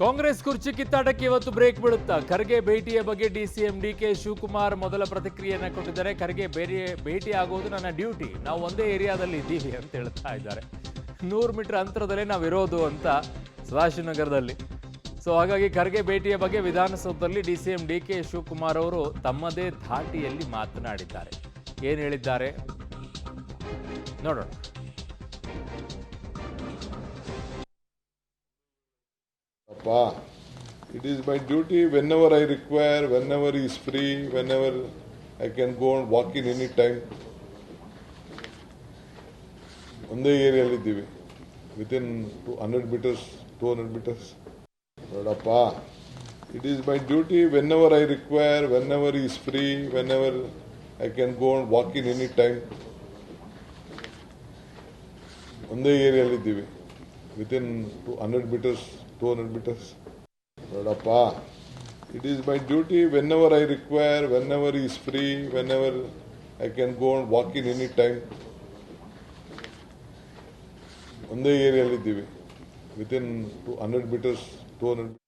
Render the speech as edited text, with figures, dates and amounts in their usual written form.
ಕಾಂಗ್ರೆಸ್ ಕುರ್ಚಿ ಕಿತ್ತಾಟಕ್ಕೆ ಇವತ್ತು ಬ್ರೇಕ್ ಬೀಳುತ್ತಾ ಖರ್ಗೆ ಭೇಟಿಯ ಬಗ್ಗೆ ಡಿಸಿಎಂ ಡಿಕೆ ಶಿವಕುಮಾರ್ ಮೊದಲ ಪ್ರತಿಕ್ರಿಯೆಯನ್ನು ಕೊಟ್ಟಿದ್ದಾರೆ. ಖರ್ಗೆ ಭೇಟಿ ಆಗೋದು ನನ್ನ ಡ್ಯೂಟಿ, ನಾವು ಒಂದೇ ಏರಿಯಾದಲ್ಲಿ ಇದ್ದೀವಿ ಅಂತ ಹೇಳ್ತಾ ಇದ್ದಾರೆ. 100 ಮೀಟರ್ ಅಂತರದಲ್ಲೇ ನಾವಿರೋದು ಅಂತ ಸದಾಶಿವನಗರದಲ್ಲಿ. ಸೊ ಹಾಗಾಗಿ ಖರ್ಗೆ ಭೇಟಿಯ ಬಗ್ಗೆ ವಿಧಾನಸೌಧದಲ್ಲಿ ಡಿಸಿಎಂ ಡಿಕೆ ಶಿವಕುಮಾರ್ ಅವರು ತಮ್ಮದೇ ಧಾಟಿಯಲ್ಲಿ ಮಾತನಾಡಿದ್ದಾರೆ. ಏನು ಹೇಳಿದ್ದಾರೆ ನೋಡೋಣ. It is my duty whenever I require, whenever he is free, whenever I can go and walk in any time. ಒಂದೇ ಏರಿಯಲ್ಲಿ ಇದ್ದೀವಿ, ವಿತಿನ್ 100 meters, 200 meters. ನೋಡಪ್ಪ, it is my duty whenever I require, whenever he is free, whenever I can go and walk in any time. ಒಂದೇ ಏರಿಯಲ್ಲಿ ಇದ್ದೀವಿ, within 100 meters, 200 meters. ನೋಡಪ್ಪ, it is my duty whenever I require, whenever he is free, whenever I can go and walk in any time. ಒಂದೇ ಏರಿಯಲ್ಲಿ ಇದ್ದೀವಿ, within 100 meters, 200